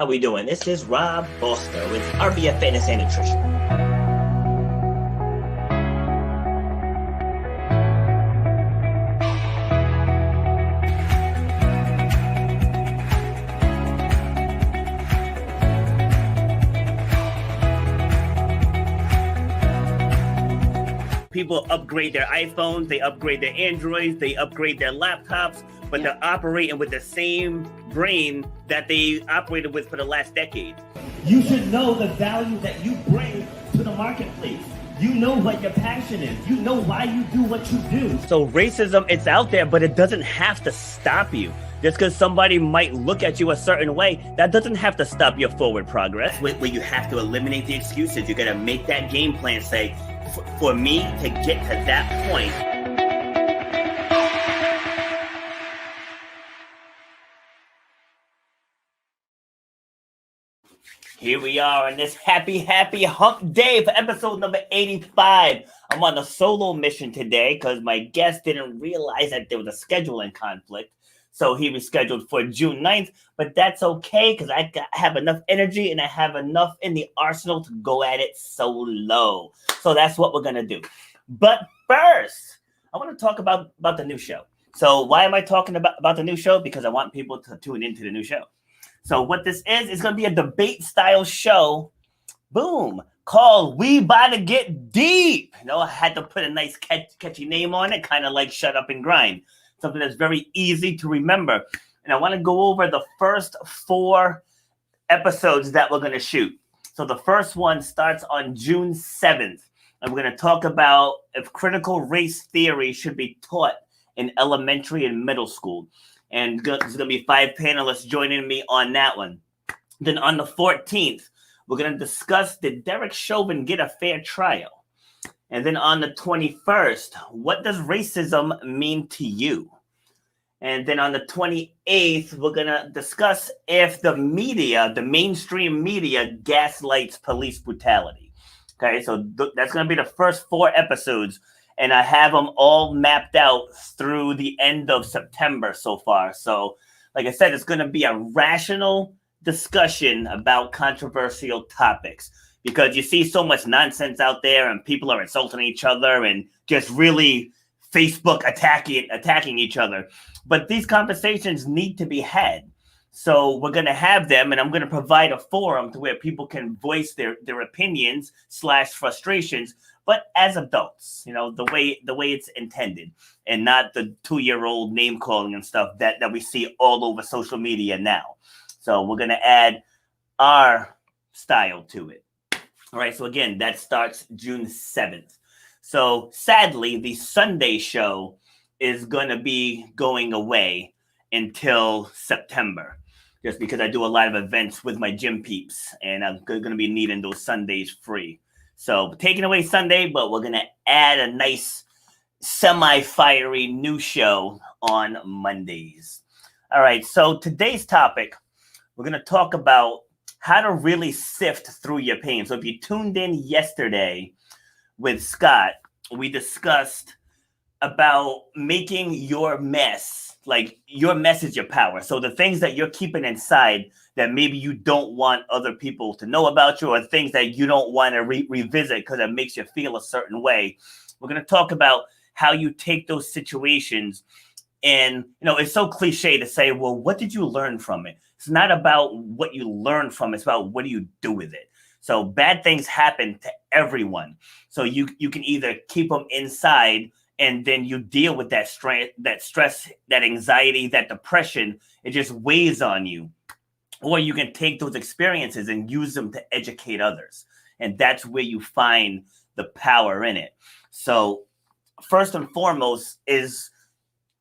How we doing? This is Rob Foster with RBF Fitness and Nutrition. People upgrade their iPhones, they upgrade their Androids, they upgrade their laptops, but they're operating with the same brain that they operated with for the last decade. You should know the value that you bring to the marketplace. You know what your passion is. You know why you do what you do. So racism, it's out there, but it doesn't have to stop you. Just because somebody might look at you a certain way, that doesn't have to stop your forward progress. Where you have to eliminate the excuses. You got to make that game plan say, for me to get to that point. Here we are on this happy hump day for episode number 85. I'm on a solo mission today because my guest didn't realize that there was a scheduling conflict. So he rescheduled for June 9th, but that's okay because I have enough energy and I have enough in the arsenal to go at it solo. So that's what we're going to do. But first, I want to talk about the new show. So why am I talking about the new show? Because I want people to tune into the new show. So what this is going to be a debate style show, boom, called We Bout to Get Deep. You know, I had to put a nice catchy name on it, kind of like Shut Up and Grind. Something that's very easy to remember. And I want to go over the first 4 episodes that we're going to shoot. So the first one starts on June 7th. And we're going to talk about if critical race theory should be taught in elementary and middle school. And there's going to be 5 panelists joining me on that one. Then on the 14th, we're going to discuss, did Derek Chauvin get a fair trial? And then on the 21st, what does racism mean to you? And then on the 28th, we're going to discuss if the media, the mainstream media, gaslights police brutality. Okay, so that's going to be the first 4 episodes. And I have them all mapped out through the end of September so far. So, like I said, it's going to be a rational discussion about controversial topics. Because you see so much nonsense out there and people are insulting each other and just really Facebook attacking each other. But these conversations need to be had. So we're going to have them, and I'm going to provide a forum to where people can voice their opinions / frustrations, but as adults, you know, the way it's intended, and not the 2-year-old name calling and stuff that we see all over social media now. So we're going to add our style to it. All right, so again, that starts June 7th. So sadly, the Sunday show is going to be going away until September, just because I do a lot of events with my gym peeps, and I'm going to be needing those Sundays free. So taking away Sunday, but we're going to add a nice semi-fiery new show on Mondays. All right, so today's topic, we're going to talk about how to really sift through your pain. So if you tuned in yesterday with Scott, we discussed about making your mess, like your mess is your power. So the things that you're keeping inside that maybe you don't want other people to know about you, or things that you don't want to revisit because it makes you feel a certain way. We're going to talk about how you take those situations. And, you know, it's so cliche to say, well, what did you learn from it? It's not about what you learn from it. It's about what do you do with it. So bad things happen to everyone. So you can either keep them inside and then you deal with that stress, that anxiety, that depression. It just weighs on you. Or you can take those experiences and use them to educate others. And that's where you find the power in it. So first and foremost is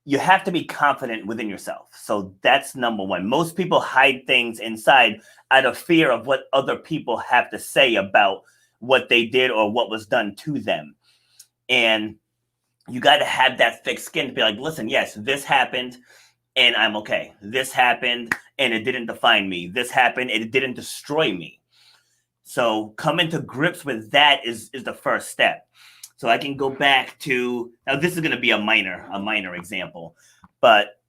you have to be confident within yourself. So that's number one. Most people hide things inside out of fear of what other people have to say about what they did or what was done to them. And you got to have that thick skin to be like, listen, yes, this happened and I'm okay. This happened and it didn't define me. This happened and it didn't destroy me. So coming to grips with that is the first step. So I can go back to, now this is going to be a minor example, but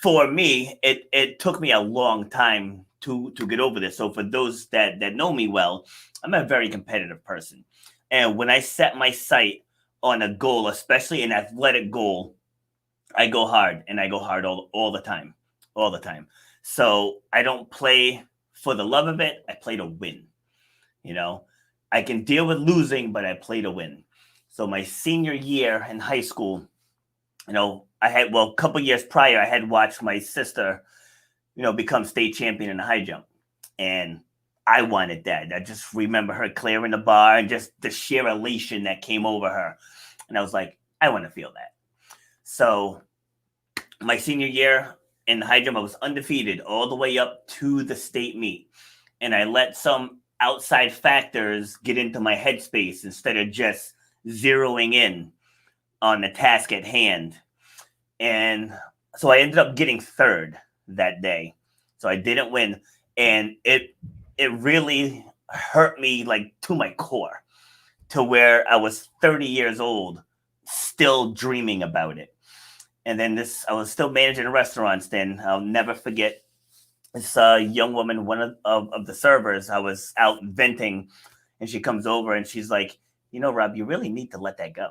for me, it took me a long time to get over this. So for those that know me well, I'm a very competitive person. And when I set my sight on a goal, especially an athletic goal, I go hard, and I go hard all the time. All the time. So I don't play for the love of it. I play to win. You know, I can deal with losing, but I play to win. So my senior year in high school, I had, well, a couple years prior, I had watched my sister, become state champion in the high jump. And I wanted that. I just remember her clearing the bar and just the sheer elation that came over her. And I was like, I want to feel that. So my senior year in the high jump, I was undefeated all the way up to the state meet. And I let some outside factors get into my headspace instead of just zeroing in on the task at hand. And so I ended up getting third that day. So I didn't win. And it really hurt me like to my core, to where I was 30 years old, still dreaming about it. And then I was still managing restaurants then. I'll never forget this young woman, one of the servers. I was out venting, and she comes over and she's like, Rob, you really need to let that go.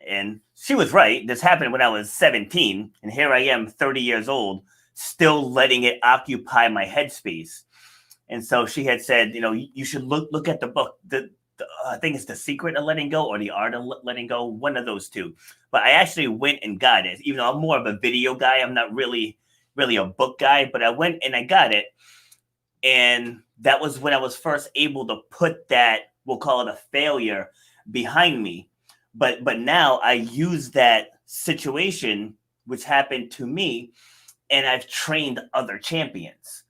And she was right. This happened when I was 17, and here I am, 30 years old, still letting it occupy my headspace. And so she had said, you should look at the book. I think it's The Secret of Letting Go or The Art of Letting Go, one of those two. But I actually went and got it. Even though I'm more of a video guy, I'm not really a book guy, but I went and I got it. And that was when I was first able to put that, we'll call it a failure, behind me. But now I use that situation, which happened to me, and I've trained other champions.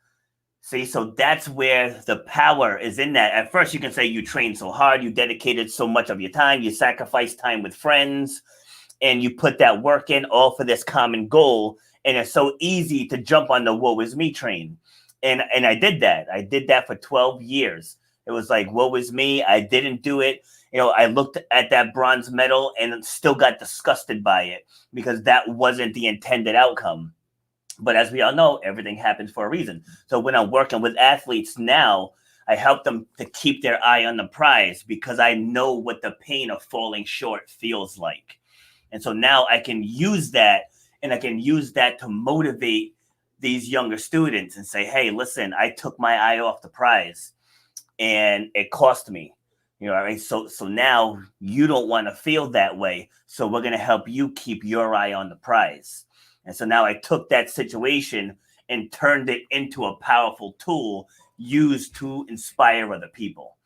See, so that's where the power is in that. At first, you can say you trained so hard, you dedicated so much of your time, you sacrificed time with friends, and you put that work in all for this common goal. And it's so easy to jump on the woe is me train. And I did that. I did that for 12 years. It was like, woe is me. I didn't do it. I looked at that bronze medal and still got disgusted by it because that wasn't the intended outcome. But as we all know, everything happens for a reason. So when I'm working with athletes now, I help them to keep their eye on the prize because I know what the pain of falling short feels like. And so now I can use that, and I can use that to motivate these younger students and say, hey, listen, I took my eye off the prize and it cost me. So now you don't want to feel that way. So we're going to help you keep your eye on the prize. And so now I took that situation and turned it into a powerful tool used to inspire other people.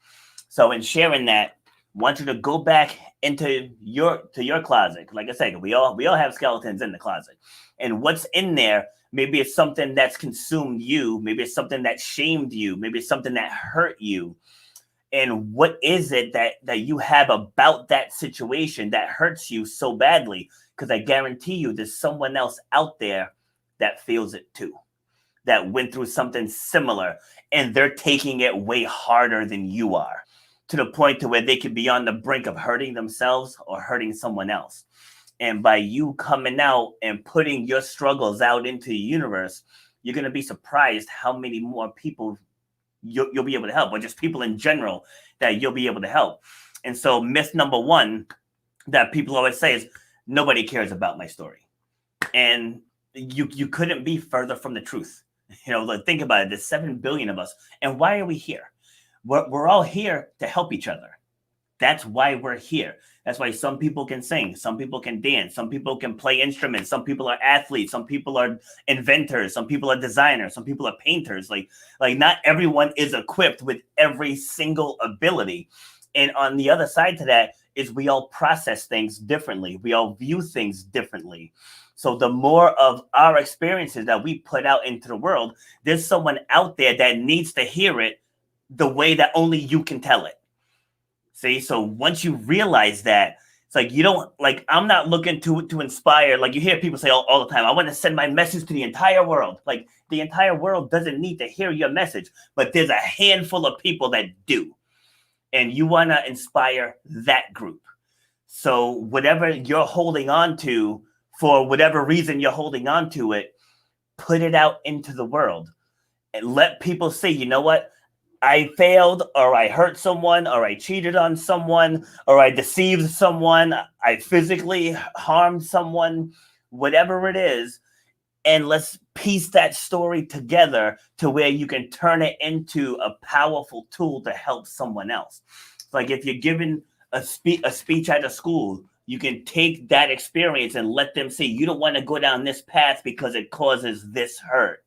So in sharing that, I want you to go back into your closet. Like I said, we all have skeletons in the closet. And what's in there, maybe it's something that's consumed you. Maybe it's something that shamed you. Maybe it's something that hurt you. And what is it that you have about that situation that hurts you so badly? Because I guarantee you there's someone else out there that feels it too, that went through something similar, and they're taking it way harder than you are, to the point to where they could be on the brink of hurting themselves or hurting someone else. And by you coming out and putting your struggles out into the universe, you're going to be surprised how many more people you'll be able to help, or just people in general that you'll be able to help. And so myth number one that people always say is, nobody cares about my story. And you couldn't be further from the truth. Think about it. There's 7 billion of us. And why are we here? We're all here to help each other. That's why we're here. That's why some people can sing, some people can dance, some people can play instruments, some people are athletes, some people are inventors, some people are designers, some people are painters. Like not everyone is equipped with every single ability. And on the other side to that is we all process things differently. We all view things differently. So the more of our experiences that we put out into the world, there's someone out there that needs to hear it the way that only you can tell it. See, so once you realize that, it's like I'm not looking to inspire. Like you hear people say all the time, I want to send my message to the entire world. Like the entire world doesn't need to hear your message, but there's a handful of people that do. And you want to inspire that group. So whatever you're holding on to for whatever reason you're holding on to it, put it out into the world and let people see, you know what? I failed, or I hurt someone, or I cheated on someone, or I deceived someone, I physically harmed someone, whatever it is. And let's piece that story together to where you can turn it into a powerful tool to help someone else. Like if you're given a speech at a school, you can take that experience and let them see you don't want to go down this path because it causes this hurt.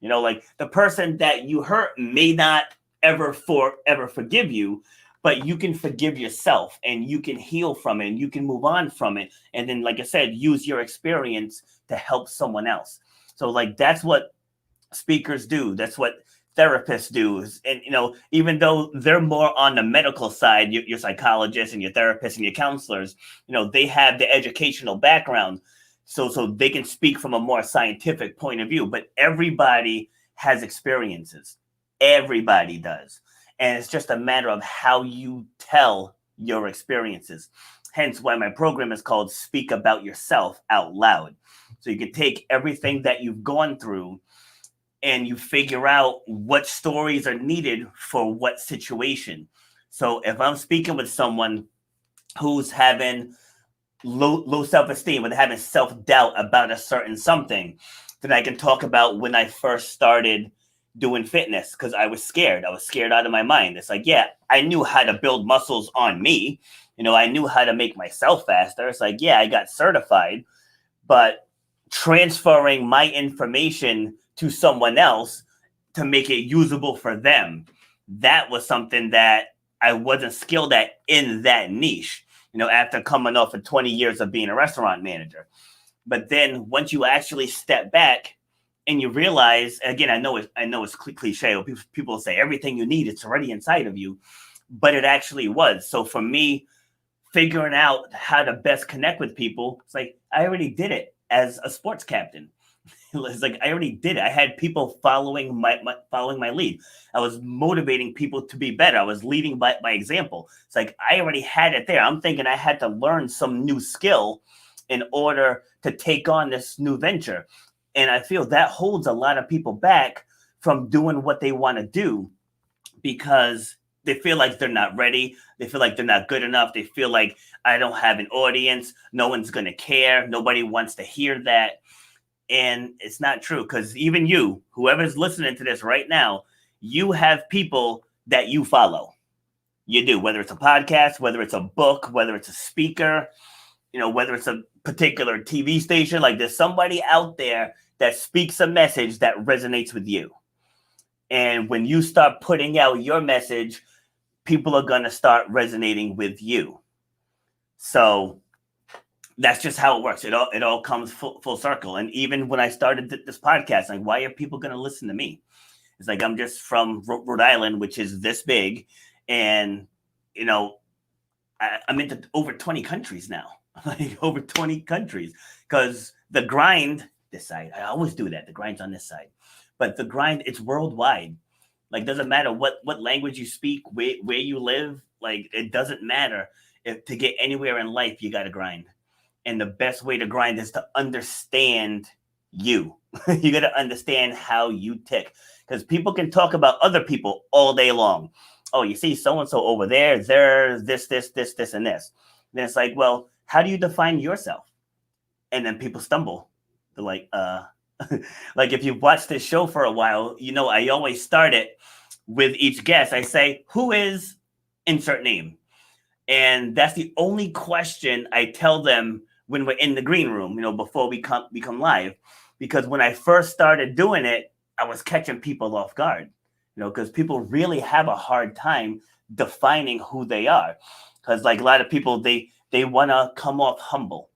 You know, like the person that you hurt may not ever forgive you, but you can forgive yourself and you can heal from it and you can move on from it. And then, like I said, use your experience to help someone else. So like that's what speakers do. That's what therapists do. And you know, even though they're more on the medical side, your psychologists and your therapists and your counselors, you know, they have the educational background. So they can speak from a more scientific point of view, but everybody has experiences. Everybody does. And it's just a matter of how you tell your experiences. Hence why my program is called Speak About Yourself Out Loud. So you can take everything that you've gone through and you figure out what stories are needed for what situation. So if I'm speaking with someone who's having low self-esteem, or they're having self-doubt about a certain something, then I can talk about when I first started doing fitness because I was scared. I was scared out of my mind. It's like, yeah, I knew how to build muscles on me. You know, I knew how to make myself faster. It's like, yeah, I got certified, but transferring my information to someone else to make it usable for them, that was something that I wasn't skilled at in that niche. You know, after coming off of 20 years of being a restaurant manager. But then once you actually step back and you realize, again, I know it's cliche. People say everything you need, it's already inside of you, but it actually was. So for me, figuring out how to best connect with people, it's like, I already did it as a sports captain. It's like, I already did it. I had people following my lead. I was motivating people to be better. I was leading by example. It's like, I already had it there. I'm thinking I had to learn some new skill in order to take on this new venture. And I feel that holds a lot of people back from doing what they want to do because they feel like they're not ready. They feel like they're not good enough. They feel like I don't have an audience. No one's going to care. Nobody wants to hear that. And it's not true because even you, whoever's listening to this right now, you have people that you follow. You do, whether it's a podcast, whether it's a book, whether it's a speaker, you know, whether it's a particular TV station, like there's somebody out there that speaks a message that resonates with you. And when you start putting out your message, people are going to start resonating with you. So that's just how it works. It all comes full circle. And even when I started this podcast, like, why are people going to listen to me? It's like, I'm just from Rhode Island, which is this big. And, you know, I'm into over 20 countries now, like over 20 countries, because the grind, this side, I always do that. The grind's on this side, but the grind, it's worldwide. Like, doesn't matter what language you speak, where you live. Like, it doesn't matter. If to get anywhere in life, you got to grind. And the best way to grind is to understand you. You got to understand how you tick, because people can talk about other people all day long. Oh, you see so-and-so over there, they're this, and this. And then it's like, well, how do you define yourself? And then people stumble. They're like, like if you've watched this show for a while, you know, I always start it with each guest. I say, who is insert name? And that's the only question I tell them when we're in the green room, you know, before we come live. Because when I first started doing it, I was catching people off guard, you know, because people really have a hard time defining who they are. Because like a lot of people, they want to come off humble.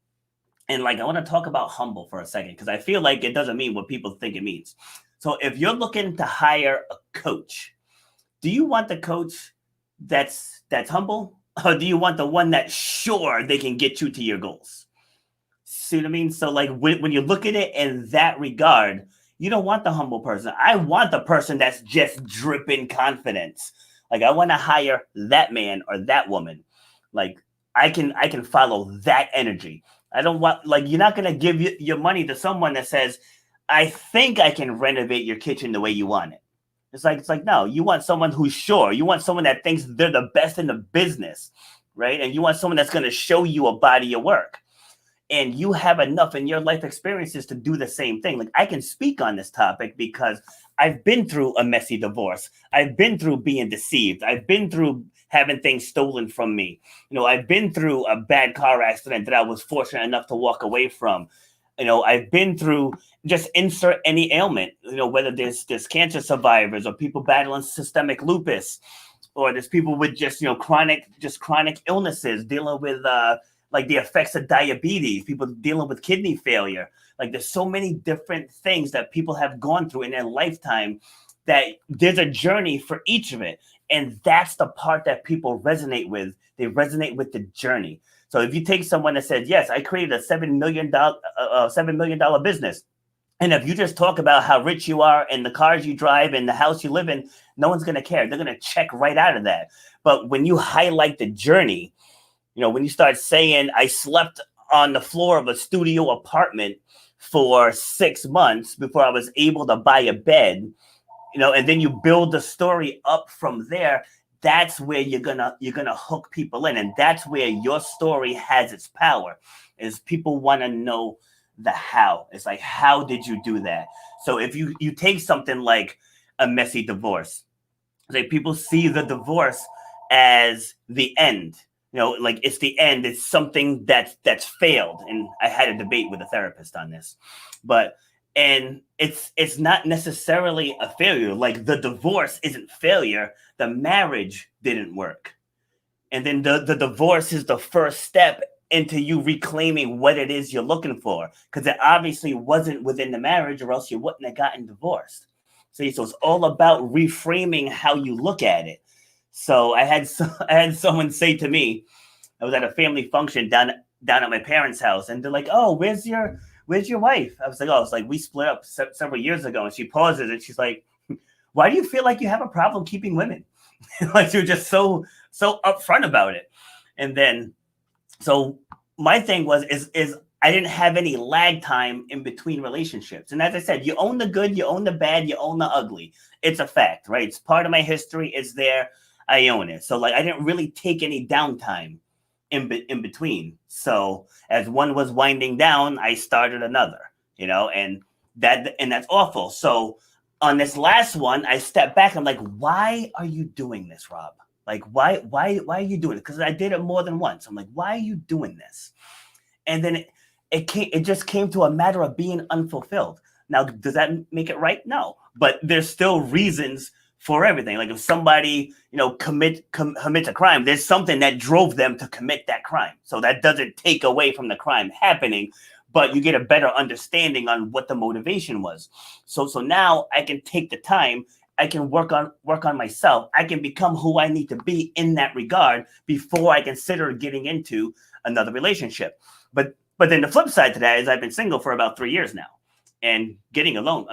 And like, I want to talk about humble for a second, because I feel like it doesn't mean what people think it means. So if you're looking to hire a coach, do you want the coach that's humble? Or do you want the one that's sure they can get you to your goals? See what I mean? So like when you look at it in that regard, you don't want the humble person. I want the person that's just dripping confidence. Like, I want to hire that man or that woman. Like, I can follow that energy. I don't want, like, you're not going to give your money to someone that says, I think I can renovate your kitchen the way you want it. It's like, no, you want someone who's sure. You want someone that thinks they're the best in the business, right? And you want someone that's going to show you a body of work. And you have enough in your life experiences to do the same thing. Like, I can speak on this topic because I've been through a messy divorce. I've been through being deceived. I've been through having things stolen from me. I've been through a bad car accident that I was fortunate enough to walk away from. I've been through, just insert any ailment, whether there's cancer survivors or people battling systemic lupus, or there's people with just, chronic illnesses, dealing with, like the effects of diabetes, people dealing with kidney failure. Like, there's so many different things that people have gone through in their lifetime that there's a journey for each of it. And that's the part that people resonate with. They resonate with the journey. So if you take someone that says, yes, I created a $7 million business, and if you just talk about how rich you are and the cars you drive and the house you live in, no one's going to care. They're going to check right out of that. But when you highlight the journey, when you start saying, I slept on the floor of a studio apartment for 6 months before I was able to buy a bed, and then you build the story up from there, that's where you're gonna hook people in. And that's where your story has its power, is people want to know the how. It's like, how did you do that? So if you take something like a messy divorce, like, people see the divorce as the end. Like, it's the end. It's something that's failed. And I had a debate with a therapist on this, and it's not necessarily a failure. Like, the divorce isn't failure. The marriage didn't work. And then the divorce is the first step into you reclaiming what it is you're looking for. Because it obviously wasn't within the marriage, or else you wouldn't have gotten divorced. So it's all about reframing how you look at it. So I had someone say to me, I was at a family function down at my parents' house, and they're like, "Oh, where's your wife?" I was like, "Oh, it's like we split up several years ago." And she pauses and she's like, "Why do you feel like you have a problem keeping women?" Like, you're just so upfront about it. And then, so my thing was is I didn't have any lag time in between relationships. And as I said, you own the good, you own the bad, you own the ugly. It's a fact, right? It's part of my history. It's there. I own it. So, like, I didn't really take any downtime in between. So as one was winding down, I started another, and that's awful. So on this last one, I stepped back. I'm like, why are you doing this, Rob? Like, why are you doing it? Because I did it more than once. I'm like, why are you doing this? And then it just came to a matter of being unfulfilled. Now, does that make it right? No, but there's still reasons for everything. Like, if somebody, commits a crime, there's something that drove them to commit that crime. So that doesn't take away from the crime happening, but you get a better understanding on what the motivation was. So now I can take the time. I can work on myself. I can become who I need to be in that regard before I consider getting into another relationship. But then the flip side to that is I've been single for about 3 years now. And being alone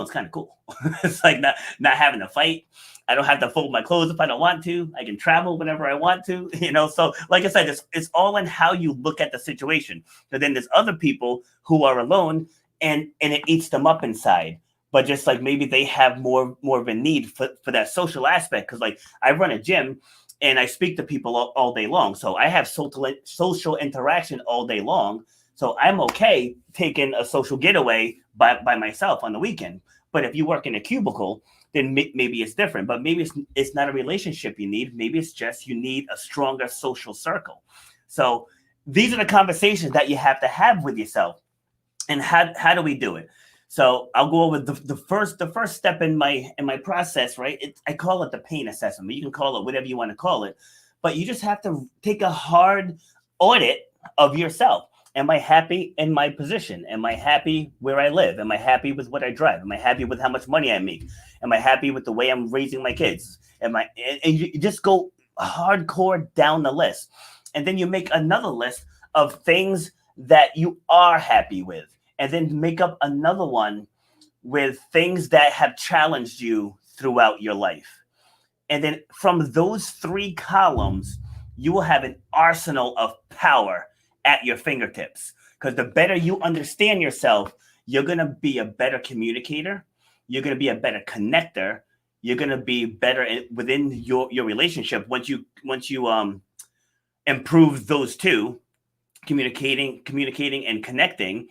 is kind of cool. It's like not having to fight. I don't have to fold my clothes if I don't want to. I can travel whenever I want to, So like I said, it's all in how you look at the situation. But then there's other people who are alone and it eats them up inside. But just like maybe they have more of a need for that social aspect. Because, like, I run a gym and I speak to people all day long. So I have social interaction all day long. So I'm okay taking a social getaway by myself on the weekend. But if you work in a cubicle, then maybe it's different. But maybe it's not a relationship you need. Maybe it's just you need a stronger social circle. So these are the conversations that you have to have with yourself. And how do we do it? So I'll go over the first step in my process, right? I call it the pain assessment. You can call it whatever you want to call it. But you just have to take a hard audit of yourself. Am I happy in my position? Am I happy where I live? Am I happy with what I drive? Am I happy with how much money I make? Am I happy with the way I'm raising my kids? And you just go hardcore down the list. And then you make another list of things that you are happy with. And then make up another one with things that have challenged you throughout your life. And then from those 3 columns, you will have an arsenal of power at your fingertips. Because the better you understand yourself, you're going to be a better communicator. You're going to be a better connector. You're going to be better within your relationship once you improve those two, communicating and connecting,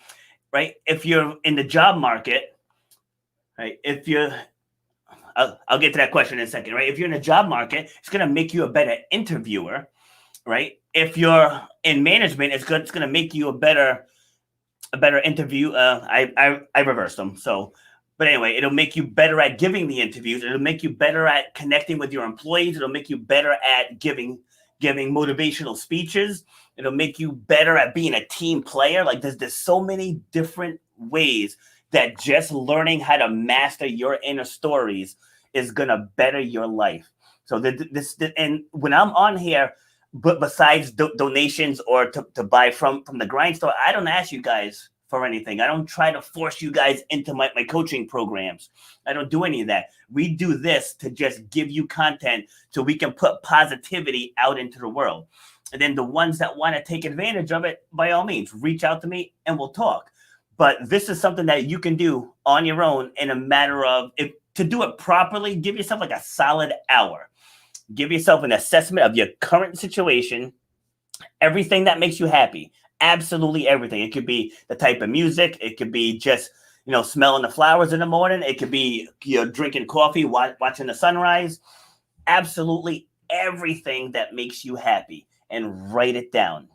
right? If you're in the job market, right? If you're I'll get to that question in a second, right? If you're in a job market, it's going to make you a better interviewer, right? If you're in management, it's going to make you a better interview. I reversed them. So, but anyway, it'll make you better at giving the interviews. It'll make you better at connecting with your employees. It'll make you better at giving motivational speeches. It'll make you better at being a team player. Like there's so many different ways that just learning how to master your inner stories is gonna better your life. So and when I'm on here, but besides donations or to buy from the grind store, I don't ask you guys for anything. I don't try to force you guys into my coaching programs. I don't do any of that. We do this to just give you content so we can put positivity out into the world. And then the ones that want to take advantage of it, by all means, reach out to me and we'll talk. But this is something that you can do on your own in a matter of, to do it properly, give yourself like a solid hour. Give yourself an assessment of your current situation, everything that makes you happy, absolutely everything. It could be the type of music. It could be just, smelling the flowers in the morning. It could be, drinking coffee, watching the sunrise. Absolutely everything that makes you happy, and write it down.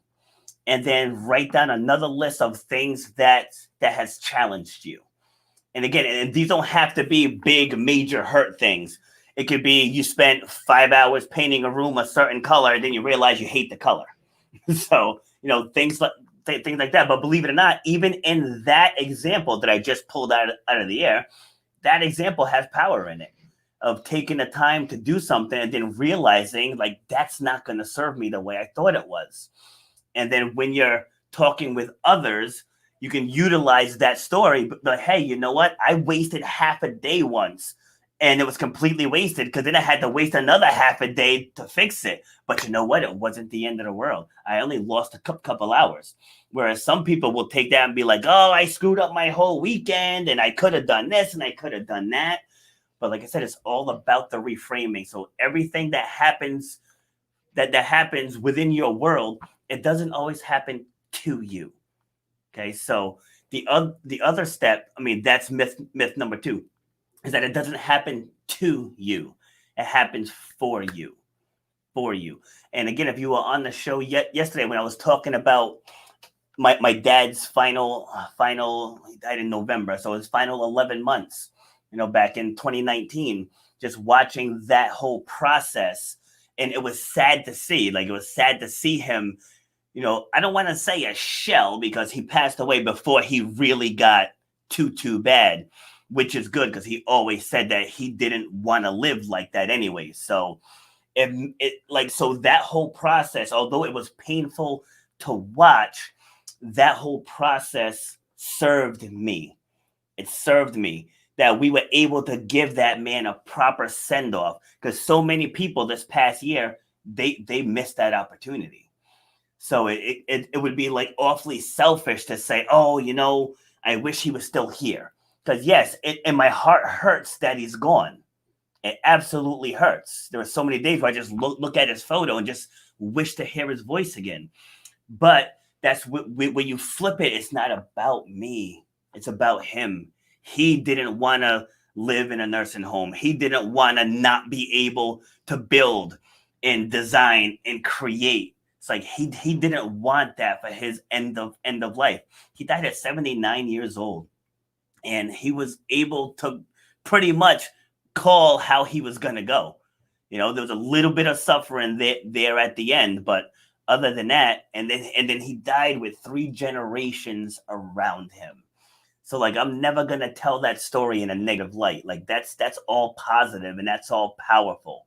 And then write down another list of things that has challenged you. And again, and these don't have to be big, major hurt things. It could be you spent 5 hours painting a room a certain color, and then you realize you hate the color. So, things like that. But believe it or not, even in that example that I just pulled out of the air, that example has power in it, of taking the time to do something and then realizing like that's not going to serve me the way I thought it was. And then when you're talking with others, you can utilize that story. But hey, you know what? I wasted half a day once, and it was completely wasted because then I had to waste another half a day to fix it. But you know what? It wasn't the end of the world. I only lost a couple hours. Whereas some people will take that and be like, oh, I screwed up my whole weekend and I could have done this and I could have done that. But like I said, it's all about the reframing. So everything that happens that happens within your world, it doesn't always happen to you. Okay, so the other step, that's myth number 2, is that it doesn't happen to you. It happens for you. And again, if you were on the show yesterday when I was talking about my dad's final, he died in November, so his final 11 months, back in 2019, just watching that whole process. And it was sad to see, him, I don't want to say a shell because he passed away before he really got too bad, which is good because he always said that he didn't want to live like that anyway. So so that whole process, although it was painful to watch, that whole process served me. It served me that we were able to give that man a proper send-off, because so many people this past year, they missed that opportunity. So it would be like awfully selfish to say, oh, I wish he was still here. Because yes, and my heart hurts that he's gone. It absolutely hurts. There were so many days where I just look at his photo and just wish to hear his voice again. But that's when you flip it, it's not about me. It's about him. He didn't want to live in a nursing home. He didn't want to not be able to build and design and create. It's like he didn't want that for his end of life. He died at 79 years old, and he was able to pretty much call how he was going to go. There was a little bit of suffering there at the end, but other than that, and then he died with 3 generations around him. So I'm never going to tell that story in a negative light. That's all positive and that's all powerful.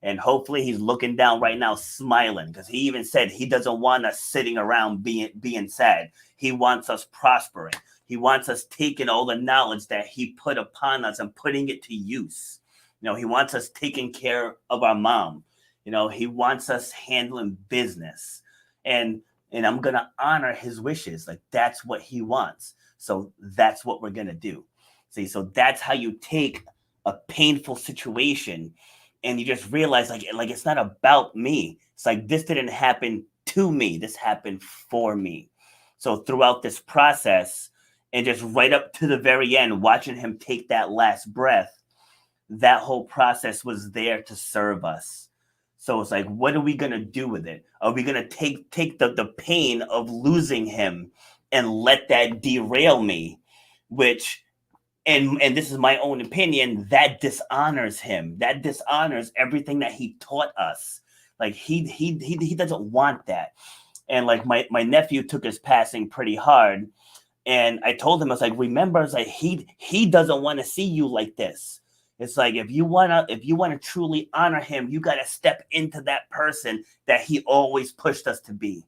And hopefully he's looking down right now smiling, because he even said he doesn't want us sitting around being sad. He wants us prospering. He wants us taking all the knowledge that he put upon us and putting it to use. He wants us taking care of our mom. He wants us handling business. And and I'm going to honor his wishes. Like, that's what he wants. So that's what we're going to do. See, so that's how you take a painful situation and you just realize like it's not about me. It's like, this didn't happen to me. This happened for me. So throughout this process and just right up to the very end, watching him take that last breath, that whole process was there to serve us. So it's like, what are we gonna do with it? Are we gonna take the pain of losing him and let that derail me? Which, and this is my own opinion, that dishonors him. That dishonors everything that he taught us. Like, he doesn't want that. And like my nephew took his passing pretty hard. And I told him, I was like, remember, it's like he doesn't want to see you like this. It's like, if you wanna truly honor him, you gotta step into that person that he always pushed us to be.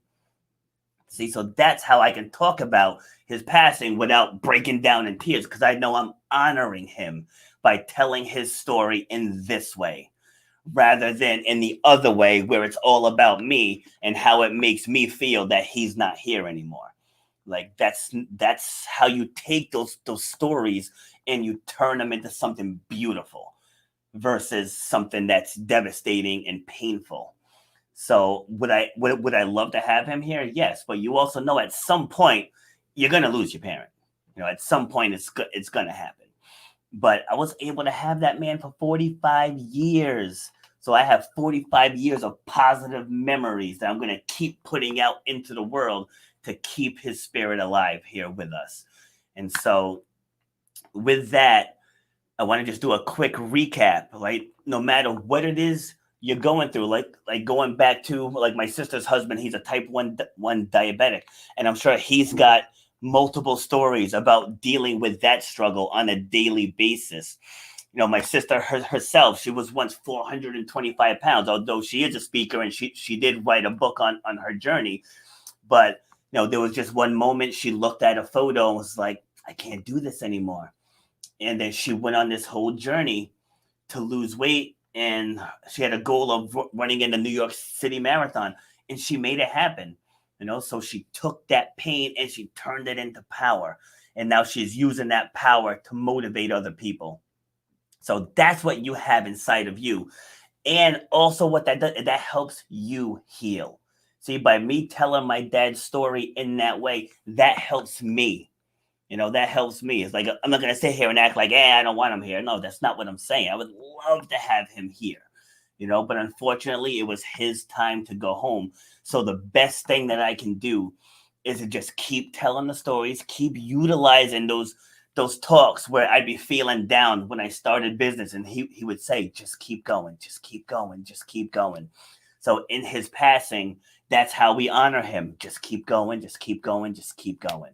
See, so that's how I can talk about his passing without breaking down in tears, because I know I'm honoring him by telling his story in this way rather than in the other way where it's all about me and how it makes me feel that he's not here anymore. Like, that's how you take those stories and you turn them into something beautiful versus something that's devastating and painful. So would I love to have him here? Yes, but you also know at some point you're gonna lose your parent. At some point it's gonna happen. But I was able to have that man for 45 years. So I have 45 years of positive memories that I'm gonna keep putting out into the world to keep his spirit alive here with us. And so with that, I want to just do a quick recap. Right, no matter what it is you're going through, like going back to like my sister's husband, he's a type 1 diabetic, and I'm sure he's got multiple stories about dealing with that struggle on a daily basis. My sister herself, she was once 425 pounds, although she is a speaker and she did write a book on her journey. But there was just one moment she looked at a photo and was like, I can't do this anymore. And then she went on this whole journey to lose weight, and she had a goal of running in the New York City Marathon, and she made it happen. So she took that pain and she turned it into power, and now she's using that power to motivate other people. So that's what you have inside of you, and also what that does, that helps you heal. See, by me telling my dad's story in that way, that helps me. That helps me. It's like, I'm not going to sit here and act like, I don't want him here. No, that's not what I'm saying. I would love to have him here, but unfortunately, it was his time to go home. So the best thing that I can do is to just keep telling the stories, keep utilizing those talks where I'd be feeling down when I started business. And he would say, just keep going, just keep going, just keep going. So in his passing, that's how we honor him. Just keep going, just keep going, just keep going.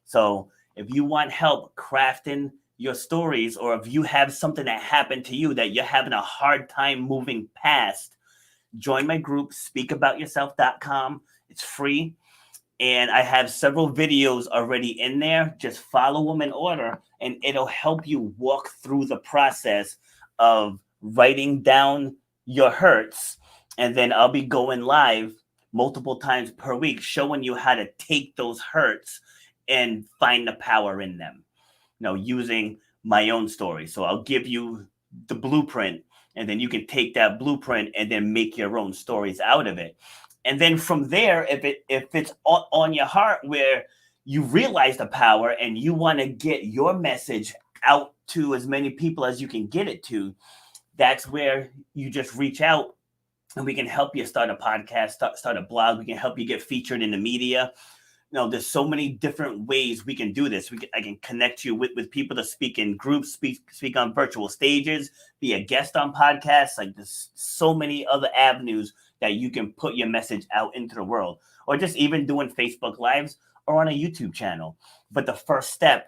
So if you want help crafting your stories, or if you have something that happened to you that you're having a hard time moving past, join my group, speakaboutyourself.com. It's free. And I have several videos already in there. Just follow them in order, and it'll help you walk through the process of writing down your hurts. And then I'll be going live multiple times per week, showing you how to take those hurts and find the power in them, using my own story. So I'll give you the blueprint, and then you can take that blueprint and then make your own stories out of it. And then from there, if it's on your heart where you realize the power and you want to get your message out to as many people as you can get it to, that's where you just reach out, and we can help you start a podcast, start a blog. We can help you get featured in the media. There's so many different ways we can do this. I can connect you with people to speak in groups, speak on virtual stages, be a guest on podcasts. Like, there's so many other avenues that you can put your message out into the world, or just even doing Facebook Lives or on a YouTube channel. But the first step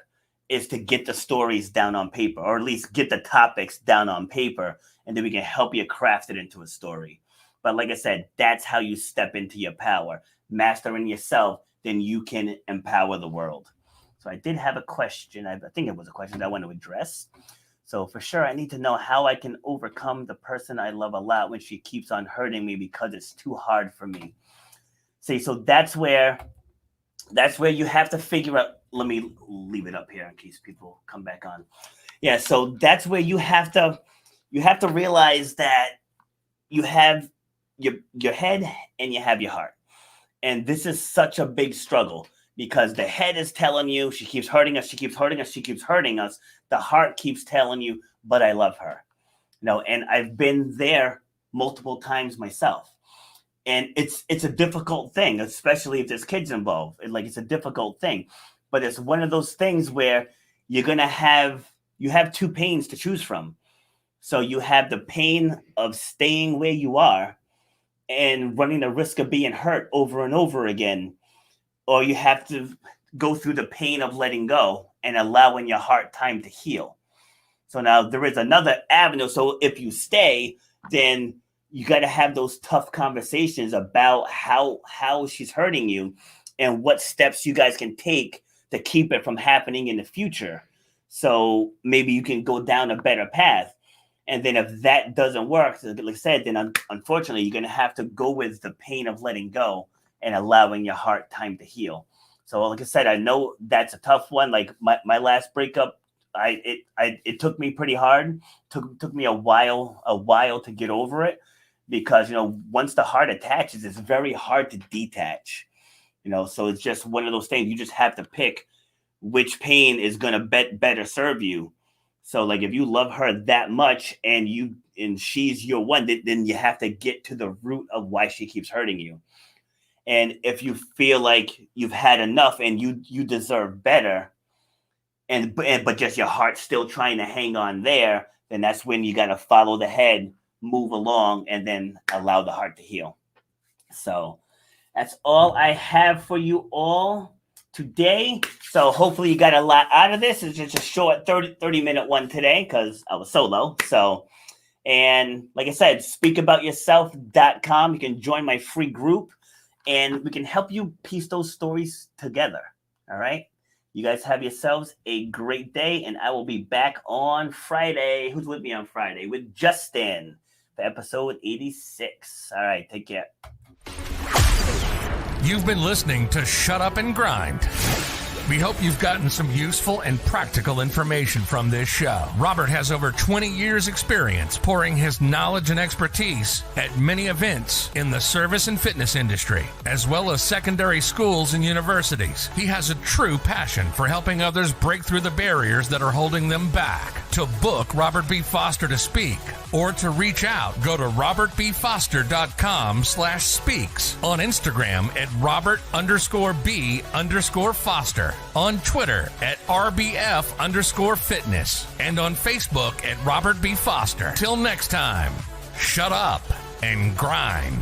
is to get the stories down on paper, or at least get the topics down on paper, and then we can help you craft it into a story. But like I said, that's how you step into your power, mastering yourself. Then you can empower the world. So I did have a question. I think it was a question that I want to address. So for sure, I need to know how I can overcome the person I love a lot when she keeps on hurting me because it's too hard for me. See, so that's where you have to figure out. Let me leave it up here in case people come back on. Yeah, so that's where you have to realize that you have your head and you have your heart. And this is such a big struggle because the head is telling you she keeps hurting us, she keeps hurting us, she keeps hurting us. The heart keeps telling you, but I love her. And I've been there multiple times myself. And it's a difficult thing, especially if there's kids involved. It's a difficult thing. But it's one of those things where you have two pains to choose from. So you have the pain of staying where you are and running the risk of being hurt over and over again, or you have to go through the pain of letting go and allowing your heart time to heal. So now there is another avenue. So if you stay, then you got to have those tough conversations about how she's hurting you and what steps you guys can take to keep it from happening in the future. So maybe you can go down a better path. And then if that doesn't work, like I said, then unfortunately, you're going to have to go with the pain of letting go and allowing your heart time to heal. So like I said, I know that's a tough one. Like my last breakup, it took me pretty hard. Took me a while to get over it because, once the heart attaches, it's very hard to detach, so it's just one of those things. You just have to pick which pain is going to better serve you. So like if you love her that much and she's your one, then you have to get to the root of why she keeps hurting you. And if you feel like you've had enough and you deserve better, but just your heart's still trying to hang on there, then that's when you got to follow the head, move along, and then allow the heart to heal. So that's all I have for you all today. So hopefully you got a lot out of this. It's just a short 30-minute one today because I was solo. So, and like I said, speakaboutyourself.com. You can join my free group and we can help you piece those stories together. All right. You guys have yourselves a great day, and I will be back on Friday. Who's with me on Friday? With Justin for episode 86. All right. Take care. You've been listening to Shut Up and Grind. We hope you've gotten some useful and practical information from this show. Robert has over 20 years experience pouring his knowledge and expertise at many events in the service and fitness industry, as well as secondary schools and universities. He has a true passion for helping others break through the barriers that are holding them back. To book Robert B. Foster to speak or to reach out, go to robertbfoster.com/speaks, on Instagram at Robert_B_Foster, on Twitter at RBF_fitness, and on Facebook at Robert B. Foster. Till next time, shut up and grind.